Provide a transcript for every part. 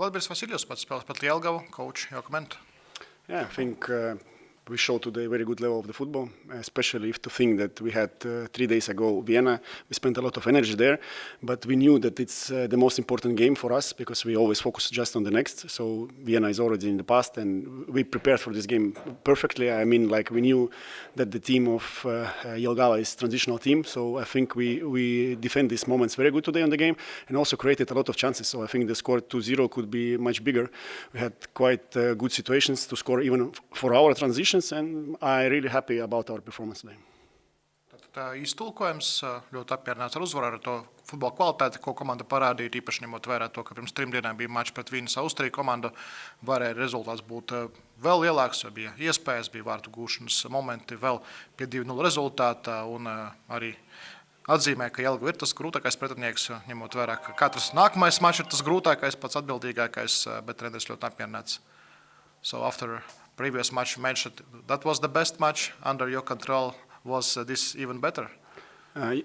Vladimirs Vasiļjevs pats spēlēs pret Jelgavu, coach, your comment? Yeah, I think we showed today a very good level of the football, especially if to think that we had 3 days ago Vienna. We spent a lot of energy there, but we knew that it's the most important game for us because we always focus just on the next. So Vienna is already in the past, and we prepared for this game perfectly. I mean, like we knew that the team of Jelgava is transitional team, so I think we defend these moments very good today on the game, and also created a lot of chances. So I think the score 2-0 could be much bigger. We had quite good situations to score even for our transitions, and I'm really happy about our performance today. Iztulkojums ļoti apmierināts ar uzvaru, ar to futbola kvalitāti, ko komanda parādīja, īpaši ņemot vērā to, ka pirms 3 dienām bija mačs pret Vīnas Austriju komandu, varēja rezultāts būt vēl lielāks, jo bija iespējas, bija vārtu gūšanas momenti vēl pie 2-0 rezultātā, un arī atzīmē, ka Jelgava ir tas grūtākais pretinieks, ņemot vērā, ka katrs nākamais mačs ir tas grūtākais, pats atbildīgākais, bet treneris ļoti apmierināts. So after previous match you mentioned that was the best match under your control. Was this even better?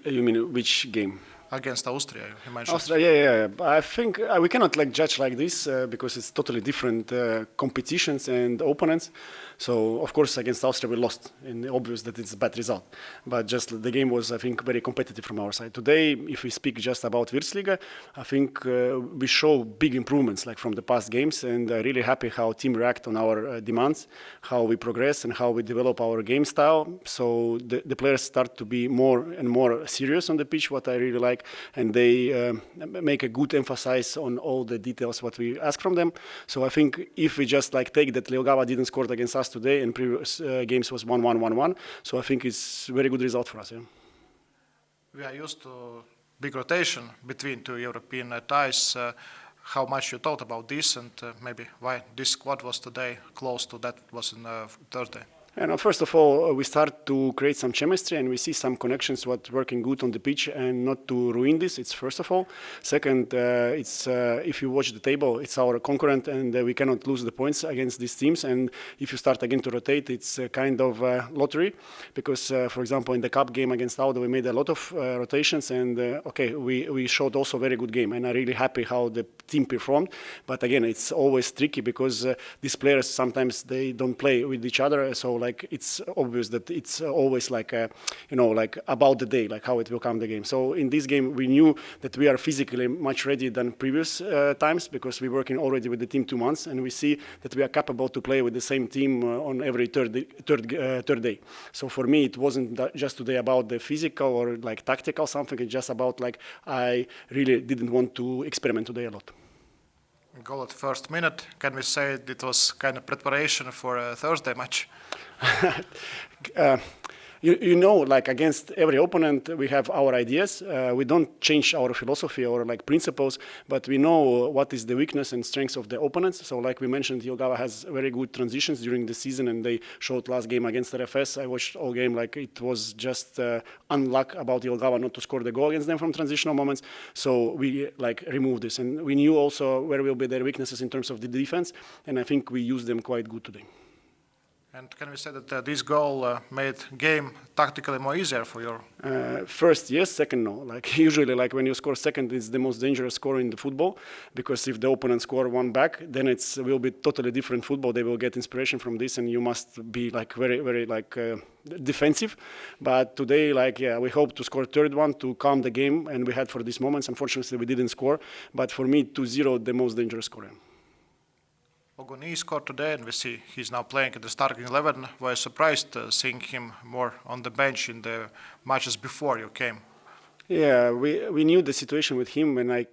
You mean which game? Against Austria, you mentioned. Austria, yeah. I think we cannot judge like this because it's totally different competitions and opponents. So, of course, against Austria we lost, and obvious that it's a bad result. But just the game was, I think, very competitive from our side. Today, if we speak just about Virslīga, I think we show big improvements from the past games, and I'm really happy how team react on our demands, how we progress, and how we develop our game style. So the players start to be more and more serious on the pitch, what I really like, and they make a good emphasis on all the details what we ask from them. So I think if we just take that Jelgava didn't score against us today, and previous games was 1-1-1-1, so I think it's a very good result for us. Yeah. We are used to big rotation between two European ties. How much you thought about this, and maybe why this squad was today close to that was in Thursday? And first of all, we start to create some chemistry, and we see some connections what working good on the pitch, and not to ruin this. It's first of all. Second, it's if you watch the table, it's our concurrent, and we cannot lose the points against these teams. And if you start again to rotate, it's a kind of lottery, because for example in the cup game against Auda we made a lot of rotations, and we showed also very good game, and I'm really happy how the team performed. But again, it's always tricky because these players sometimes they don't play with each other, so it's obvious that it's always about the day, how it will come the game. So in this game we knew that we are physically much ready than previous times, because we're working already with the team 2 months, and we see that we are capable to play with the same team on every third day. So for me it wasn't just today about the physical or tactical something. It's just about I really didn't want to experiment today a lot. Goal at first minute. Can we say it was kind of preparation for a Thursday match? Against every opponent, we have our ideas. We don't change our philosophy or principles, but we know what is the weakness and strengths of the opponents. So like we mentioned, Jelgava has very good transitions during the season, and they showed last game against RFS. I watched all game it was just unluck about Jelgava not to score the goal against them from transitional moments. So we removed this, and we knew also where will be their weaknesses in terms of the defense, and I think we used them quite good today. And can we say that this goal made game tactically more easier for you? First, yes. Second, no. Usually, when you score second, it's the most dangerous score in the football, because if the opponent score one back, then it will be totally different football. They will get inspiration from this, and you must be very, very defensive. But today, we hope to score third one to calm the game, and we had for these moments. Unfortunately, we didn't score. But for me, 2-0, the most dangerous score. Ogoni scored today, and we see he's now playing at the starting 11. Were you surprised seeing him more on the bench in the matches before you came? Yeah, we knew the situation with him when I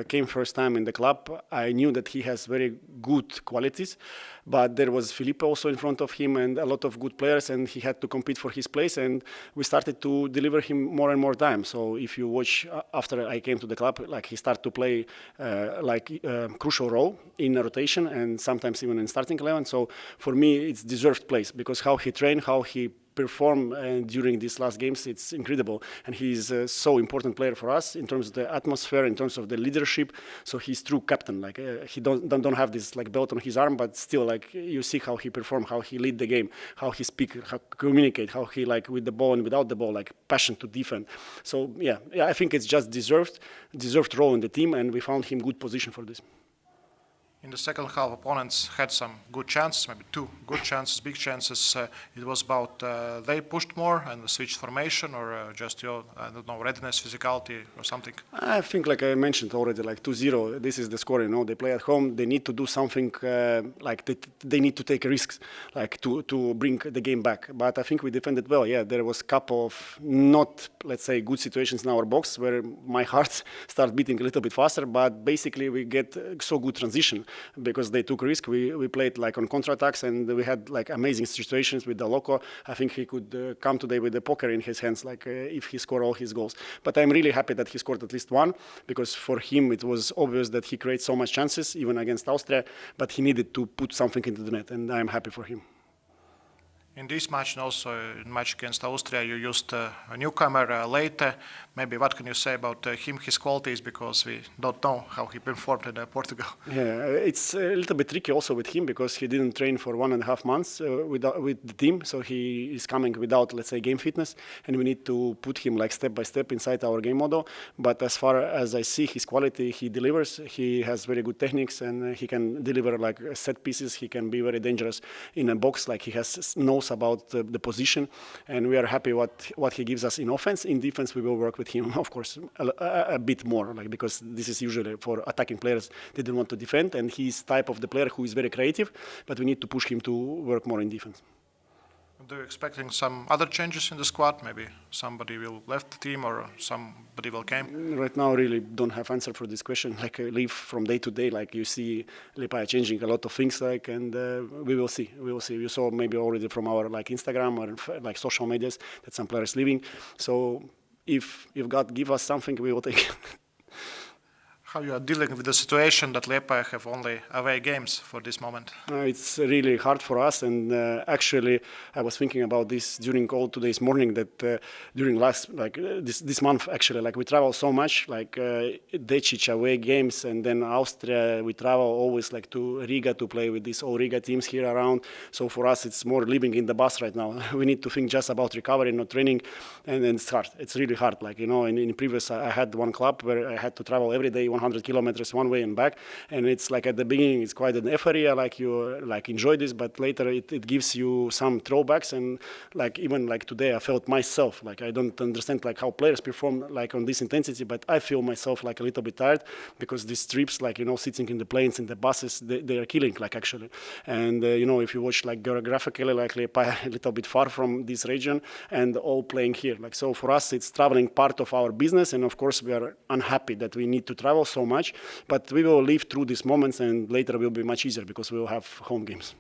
came first time in the club. I knew that he has very good qualities, but there was Felipe also in front of him and a lot of good players, and he had to compete for his place, and we started to deliver him more and more time. So if you watch after I came to the club, he started to play crucial role in rotation and sometimes even in starting 11. So for me, it's deserved place, because how he trained, how he perform during these last games, it's incredible, and he's a so important player for us in terms of the atmosphere, in terms of the leadership. So he's true captain. He don't have this belt on his arm, but still you see how he perform, how he lead the game, how he speak, how communicate, how he with the ball and without the ball, passion to defend. So yeah, I think it's just deserved role in the team, and we found him good position for this. In the second half, opponents had some good chances, maybe two good chances, big chances. It was about they pushed more and switched formation, or just your, I don't know, readiness, physicality, or something. I think, like I mentioned already, like 2-0, this is the score, you know, they play at home, they need to do something, like they need to take risks, like to bring the game back. But I think we defended well, yeah, there was a couple of not, let's say, good situations in our box where my heart started beating a little bit faster, but basically we get so good transition because they took risk. We played like on counterattacks and we had like amazing situations with the Loco. I think he could come today with the poker in his hands, like if he scored all his goals. But I'm really happy that he scored at least one, because for him it was obvious that he created so much chances, even against Austria, but he needed to put something into the net, and I'm happy for him. In this match and also in match against Austria, you used a newcomer later. Maybe what can you say about him, his qualities, because we don't know how he performed in Portugal. Yeah, it's a little bit tricky also with him because he didn't train for 1.5 months with the team, so he is coming without, let's say, game fitness, and we need to put him like step by step inside our game model. But as far as I see his quality, he delivers. He has very good techniques and he can deliver like set pieces. He can be very dangerous in a box, like he knows about the position, and we are happy what he gives us in offense. In defense, we will work with him, of course, a bit more, like because this is usually for attacking players. They don't want to defend, and he's type of the player who is very creative, but we need to push him to work more in defense. Do you expecting some other changes in the squad? Maybe somebody will left the team or somebody will came? Right now, really don't have answer for this question. Like I live from day to day. Like you see, Liepāja changing a lot of things. Like, and we will see. We will see. You saw maybe already from our like Instagram or like social medias that some players leaving. So if God give us something, we will take it. How you are dealing with the situation that Liepāja have only away games for this moment? It's really hard for us, and actually I was thinking about this during all today's morning, that during this month actually, like we travel so much, like Decic away games, and then Austria we travel always like to Riga to play with these all Riga teams here around. So for us it's more living in the bus right now. We need to think just about recovery, not training, and it's hard. It's really hard. Like, you know, in previous I had one club where I had to travel every day 100 kilometers one way and back, and it's like at the beginning it's quite an euphoria, like you like enjoy this, but later it gives you some throwbacks, and like even like today I felt myself like I don't understand like how players perform like on this intensity, but I feel myself like a little bit tired because these trips, like, you know, sitting in the planes, in the buses, they are killing, like, actually. And you know, if you watch like geographically, like Liepāja a little bit far from this region and all playing here, like, so for us it's traveling part of our business, and of course we are unhappy that we need to travel so much, but we will live through these moments, and later will be much easier because we will have home games.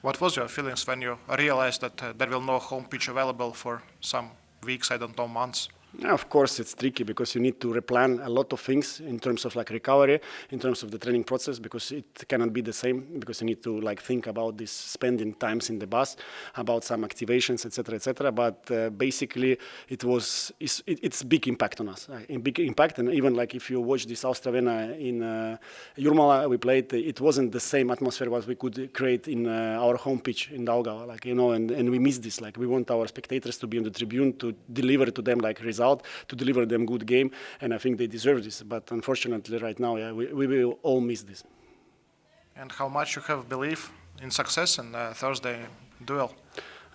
What was your feelings when you realized that there will no home pitch available for some weeks, I don't know, months? Yeah, of course, it's tricky because you need to replan a lot of things in terms of like recovery, in terms of the training process, because it cannot be the same, because you need to like think about this spending times in the bus, about some activations, etc., etc. But basically, it's big impact on us, a big impact. And even like if you watch this Austria in Jurmala, we played, it wasn't the same atmosphere what we could create in our home pitch in Jelgava, like, you know, and we miss this. Like, we want our spectators to be on the tribune, to deliver to them like results, to deliver them good game, and I think they deserve this. But unfortunately, right now, yeah, we will all miss this. And how much you have belief in success in Thursday duel?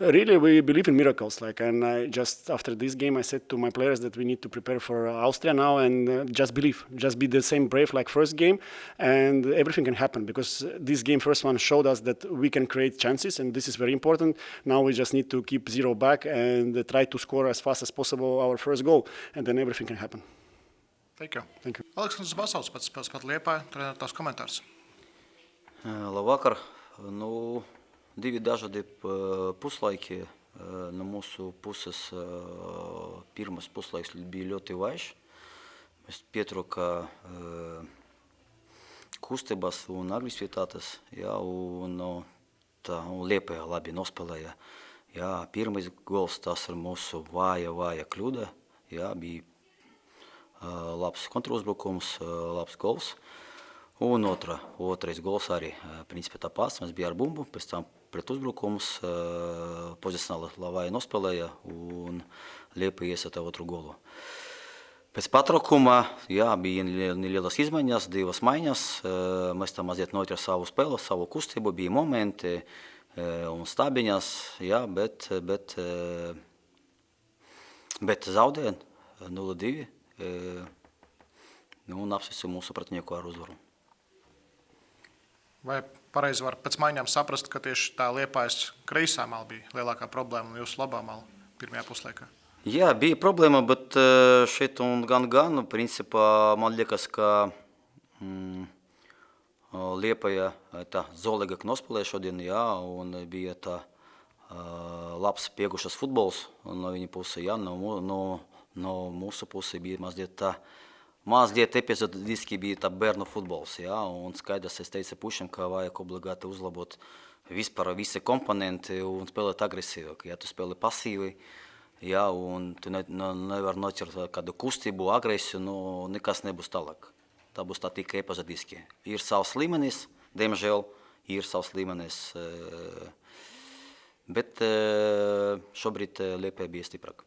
Really, we believe in miracles. Like, and I just after this game, I said to my players that we need to prepare for Austria now, and just believe, just be the same brave like first game, and everything can happen. Because this game, first one, showed us that we can create chances, and this is very important. Now we just need to keep 0 back and try to score as fast as possible our first goal, and then everything can happen. Thank you. Thank you. Aleksandrs Basovs, Pēcspēles Liepāja, treneris, tavs komentārs. Labvakar. Nu, divi dažādi puslaiki. No mūsu puses pirmas puslaiks bija ļoti vājš. Mēs pietrūka kustības un agresivitātes, jā, un Liepāja labi nospēlēja. Jā, pirmais gols, tas ir mūsu vāja kļūda. Jā, bija labs kontrauzbrukums, labs gols. Un otrais gols arī, principā tā pats, mēs bija ar bumbu, pēc tam pret uzbrukums, pozicionāli Vāja nospēlēja un Liepāja iesata otru golu. Pēc patraukuma, jā, bija nelielas izmaiņas, 2 maiņas. Mēs tam mazliet noķer savu spēli, savu kustību, bija momenti un stabiņas, jā, bet zaudēja 0-2 un apsveicu mūsu pretinieku ar uzvaru. Vai pareizi var pēc maiņām saprast, ka tieši tā Liepājas kreisā mala bija lielākā problēma un jūsu labā mala pirmajā puslaikā? Jā, bija problēma, bet šeit un gan, principā, man liekas, ka Liepāja tā zoligāk nospēlēja šodien, jā, un bija tā labs piegušas futbols no viņa puses, jā, no mūsu puses bija mazliet epizodiski bija tā bērnu futbols, jā, un skaidrs, es teicu pušiem, ka vajag obligāti uzlabot vispār visi komponenti un spēlēt agresīvāk, ja tu spēlē pasīvi, jā, un tu nevar noķert kādu kustību, agresiju, nekas nebūs tālāk. Tā būs tā tikai epizodiski. Ir savs līmenis, diemžēl, ir savs līmenis, bet šobrīd Liepāja bija stiprāk.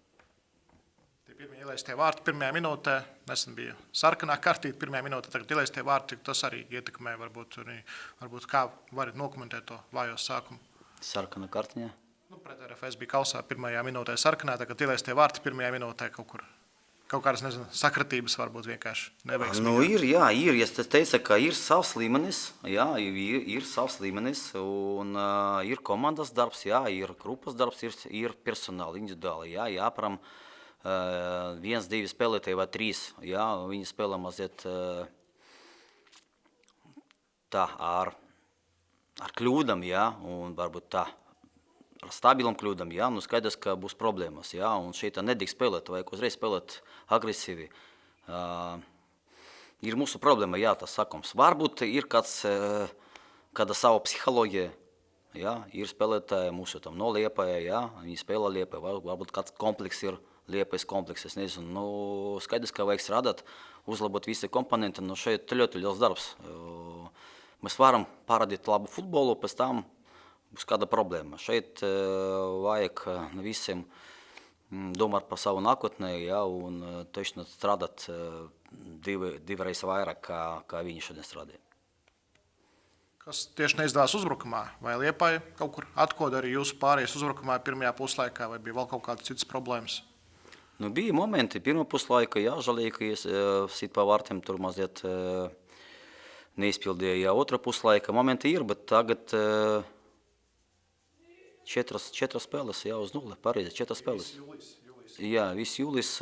Tie pirmie ielaistie vārti pirmajā minūtē, nesen bija sarkanā kartīte pirmajā minūtē, tagad ielaistie vārti, tas arī ietekmē, varbūt kā var nokomentēt to vājo sākumu. Sarkanā kartiņā? Pret RFS bija kausā pirmajā minūtē sarkanā, tagad ielaistie vārti pirmajā minūtē kaut kādas, nezinu, sakratības varbūt vienkārši neveiksmīgi. Ir, es teicu, ka ir savs līmenis, jā, ir savs līmenis, un ir komandas darbs, jā, ir grupas darbs, ir personāli, individuāli, jā, jāparam 1-2 spēlētāji vai 3, jā, viņi spēlē mazliet tā ar kļūdam, jā, un varbūt tā ar stabilam kļūdam, jā, skaidrs, ka būs problēmas, jā, un šeit nedrīkst spēlēt, vajag uzreiz spēlēt agresīvi. Ir mūsu problēma, jā, tas sakums. Varbūt ir kāda sava psiholoģija, jā, ir spēlētāji mūsu tam no Liepāja, jā, viņi spēlē Liepāja, varbūt kāds kompleks ir Liepājas kompleks, es nezinu, skaidrs, ka vajag strādāt, uzlabot visi komponenti, šeit ļoti liels darbs. Mēs varam parādīt labu futbolu, pēc tam būs kāda problēma. Šeit vajag visiem domāt par savu nākotnē, jā, un tieši strādāt divreiz vairāk, kā viņi šodien strādāja. Kas tieši neizdevās uzbrukumā? Vai Liepāja kaut kur atkoda arī jūsu pārējais uzbrukumā pirmajā puslaikā, vai bija vēl kaut kādas citas problēmas? Bija momenti pirmā puslaika, jā, žēlīgi, ka es sit pa vārtiem tur mazliet neizpildīja, jā, otrā puslaika. Momenti ir, bet tagad 4 spēles, jā, uz 0, pareizi, 4 spēles. Jā, viss jūlis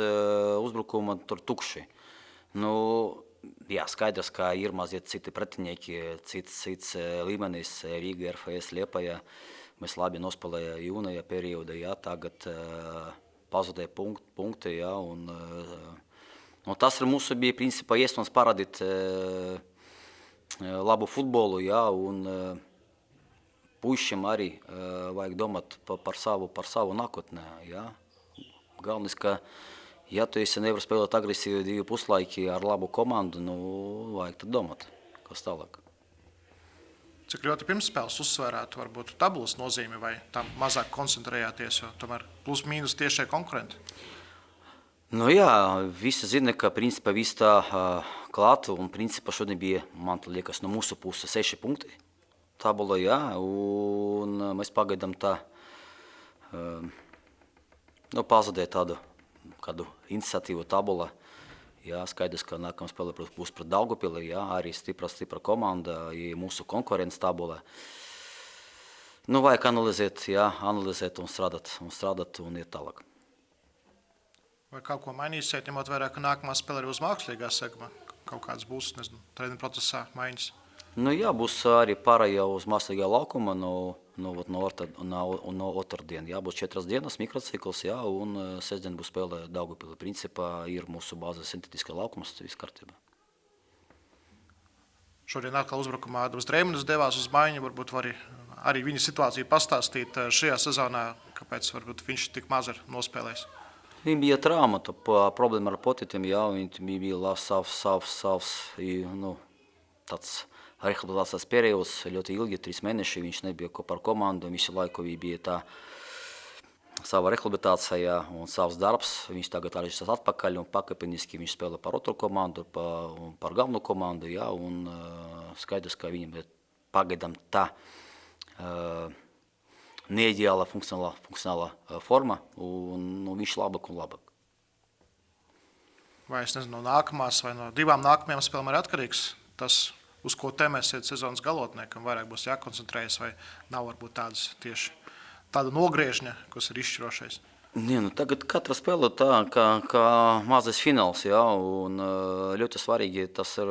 uzbrukuma tur tukši. Jā, skaidrs, ka ir mazliet citi pretinieki, cits līmenis, Rīga, RFS, Liepāja. Mēs labi nospēlēja jūnija perioda, jā, tagad pazudēja punkti, jā, un tas mūsu bija, principā, iespējams parādīt labu futbolu, jā, un puišiem arī vajag domāt par savu nākotnē, jā. Galvenais, ka, ja tu nevar spēlēt agresīvi 2 puslaiki ar labu komandu, vajag tad domāt, kas tālāk. Cik ļoti pirmspēles uzsvērētu varbūt tabulas nozīme vai tam mazāk koncentrējāties, jo tomēr plus mīnus tiešie konkurenti? Jā, visi zina, ka principā viss tā klāt, un principā šodien bija, man liekas, no mūsu puses 6 punkti. Tabula, jā, un mēs pagaidām tā pazudēja tādu kādu iniciatīvu tabula. Jā, skaidrs, ka nākamā spēle būs pret Daugavpili, jā, arī stipra komanda, mūsu konference tabula. Vajag analizēt un strādāt un iet tālāk. Vai kaut ko mainīsiet, ņemot vērā, ka nākamā spēle ir uz mākslīgā segma? Kaut kāds būs, nezinu, treniņu procesā maiņas? Jā, būs arī pārējā uz mākslīgā laukuma no otrdien. Jā, būs 4 dienas mikrocikls, jā, un sestdien būs spēle Daugavpili. Principā ir mūsu bāze sintetiskā laukums, viss kārtībā. Šodien atkal uzbrukumā Ādams Drēmanis devās uz maiņu, varbūt var arī viņa situāciju pastāstīt šajā sezonā, kāpēc varbūt viņš tik maz ir nospēlējis. Viņam bija trauma, problēma ar potitiem, jā, viņam bija savs, tāds rehabilitācijas periods, ļoti ilgi, 3 mēneši, viņš nebija kopā ar komandu, visu laiku bija tā sava rehabilitācija un savs darbs. Viņš tagad arī ir atpakaļ un pakāpeniski viņš spēlē par otru komandu, par galveno komandu. Ja, un skaidrs, ka viņam ir pagaidām tā neideāla funkcionāla forma un viņš labāk un labāk. Vai es nezinu, no nākamās vai no 2 nākamajām spēlēm ir atkarīgs tas, uz ko tēmēsiet sezonas galotniekam, vairāk būs jākoncentrējas, vai nav varbūt tāda nogriežņa, kas ir izšķirošais? Tagad katra spēle tā, kā mazais fināls, ja, un ļoti svarīgi tas ir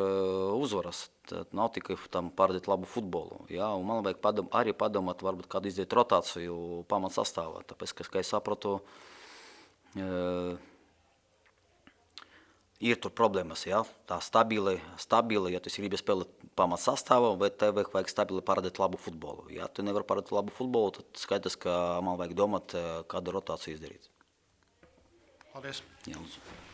uzvaras. Tad nav tikai tam parādīt labu futbolu. Ja, un man vajag arī padomāt, varbūt kādu izdarīt rotāciju pamatsastāvā. Tāpēc, kā es sapratu, ir tur problēmas, ja? Tā stabili, ja tu gribi spēlēt pamatsastāvā, vai tev vajag stabili parādīt labu futbolu. Ja tu nevar parādīt labu futbolu, tad skaidrs, ka man vajag domāt, kādu rotāciju izdarīt. Paldies. Jā, lūdzu.